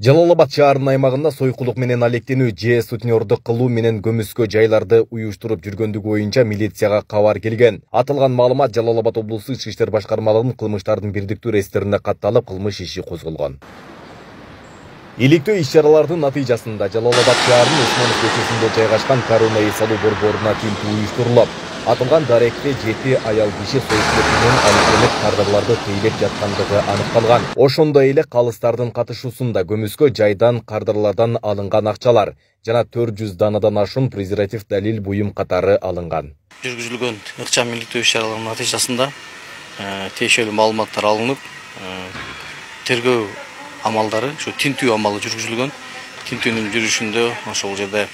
Жалал-Абад шаарынын аймагында сойкулук менен алектенүү же сутенердук кылуу менен көмүскө жайларды уюштуруп жүргөндүгү боюнча милицияга кабар келген. Атылган маалымат Жалал-Абад облусту ички иштер башкармалыгынын кылмыштардын бирдиктүү реестрине катталып, кылмыш иши козголгон. Иликтөө иш-чаралардын натыйжасында Жалал-Абад шаарынын Осмонов көчөсүндө жайгашкан корона эс алуу борборуна тинтүү уюштурулуп, атылган даректе 7 аял киши сойкулук менен алектенип кардарларды тейлеп жаткандыгы аныкталган. Ошондой эле калыстардын катышуусунда көмүскө жайдан кардарлардан алынган акчалар жана 400 данадан ашуун презерватив далил буюм катары алынган. Жүргүзүлгөн ыкчам иликтөө иш-чараларынын натыйжасында тиешелүү маалыматтар алынып, тергөө амалдары, şu тинтүү амалы жүргүзүлгөн. Тинтүүнүн жүрүшүндө ошол жерде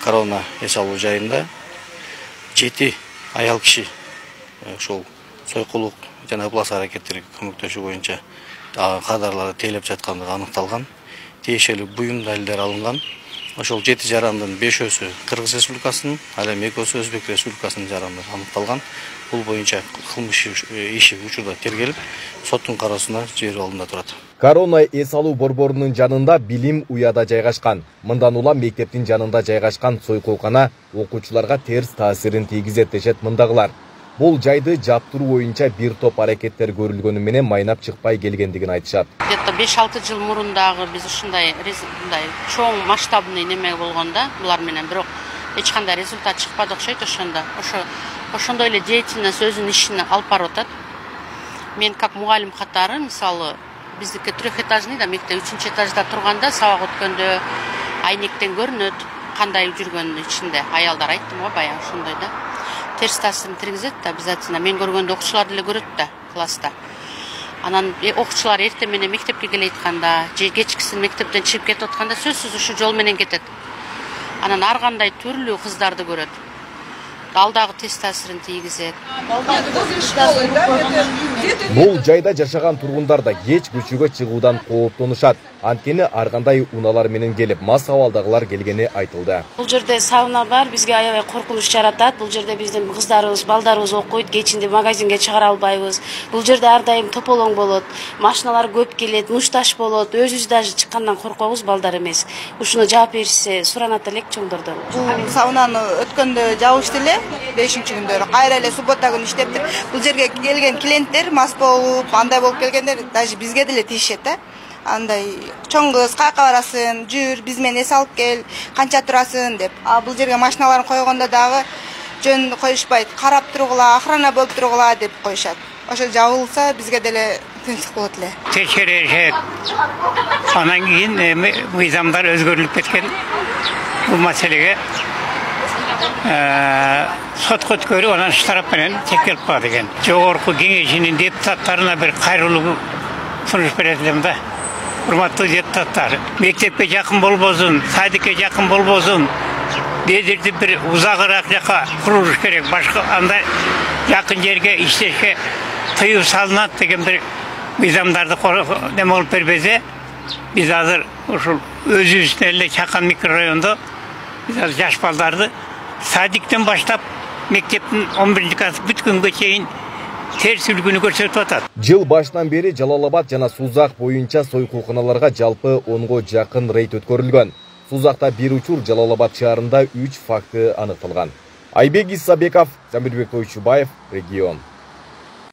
корона эс алуу жайында 7 аял киши ошол сойкулук жана ыплас аракеттерге көмөктөшүү боюнча кадрларды тейлеп жаткандыгы аныкталган. Тиешелүү буюм далилдер алынган. Ошол 7 жарандын 5-өсү Кыргыз Республикасынын, ал эми 2-өсү Өзбек Республикасынын жарандары аныкталган. Бул боюнча кылмыш иши учурда тергелип, соттун кароосуна жиберүү алдында турат. Корона эс алуу борборунун жанында билим уяда жайгашкан. Мындан улам мектептин жанында жайгашкан сойкулкана окуучуларга терс таасирин тийгизет дешет мындагылар. Бул жайды жаптыруу боюнча бир топ аракеттер көрүлгөнү менен майнап чыкпай келгендигин айтышат. Где-то 5-6 жыл мурундагы биз ушундай чоң масштабный неме болгондо, булар менен бирок эч кандай результат чыкпады окшойт ошондой эле деятельность өзүнүн ишин алып барып атат. Мен как мугалим катары, мисалы, биздики трехэтажный да мектеп 3-этажда турганда сабак өткөндө айнектен көрүнөт кандай жүргөнүн ичинде. Аялдар айттым го баягы ошондой да. Терс таасирин тийгизет да, обязательно. Мен көргөндө окуучулар деле көрөт да класста. Анан окуучулар эртең менен мектепке келе айтканда, же кечкисин мектептен чыгып кетип атканда сөзсүз ушу жол менен кетет. Анан ар кандай түрлүү кыздарды көрөт. Ал дагы терс таасирин тийгизет. Бул жайда жашаган тургундар да кеч көчөгө чыгуудан кооптонушат. Анткени ар кандай унаалар менен келип, мас абалдагылар келгени айтылды. Бул жерде сауна бар, бизге аябай коркунуч жаратат. Бул жерде биздин кыздарыбыз, балдарыбыз окуйт, кечинде магазинге чыгара албайбыз. Бул жерде ар дайым тополоң болот, машиналар көп келет, мушташ болот. Өзүбүз даже чыккандан коркобуз, балдар эмес. Ушуну жаап беришсе, суранат элек чоңдордон. Бул саунаны өткөндө жабышты эле, 5-күндөрү кайра эле суббота күнү иштептир. Бул жерге келген клиенттер мас болуп, андай болуп келгендер даже бизге деле тийишет да. Андай чоң кыз кайка барасың, жүр, биз менен эс алып кел, канча турасың деп. Бул жерге машиналарын койгондо дагы жөн коюшпайт, карап тургула, охрана болуп тургула деп коюшат. Ошо жабылса бизге деле тынчтык болот эле. Текшеришет. Анан кийин мыйзамдар өзгөрүлүп кеткен. Бул маселеге сотко өткөрүп, анан штраф менен текшерип коет экен. Жогорку кеңешинин депутаттарына бир кайрылуу сунуш берет элем да. Урматтуу депутаттар, мектепке жакын болбосун, садикке жакын болбосун, дедирди бир узагыраак жака куруш керек, башка андай жакын жерге иштешке тыюу салынат деген бир мыйзамдарды неме болуп бербесе, биз азыр ушул өзүбүздүн эле Чакан микрорайондо биз азыр жаш балдарды садиктен баштап мектептин 11-класс бүткөнгө чейин терс үлгүнү көрсөтүп атат. Жыл башынан бери Жалал-Абад жана Сузак боюнча сойкулканаларга жалпы 10го жакын рейд өткөрүлгөн. Сузакта бир учур, Жалал-Абад шаарында 3 факты аныкталган. Айбек Исабеков, Замирбек Тойчубаев, Регион.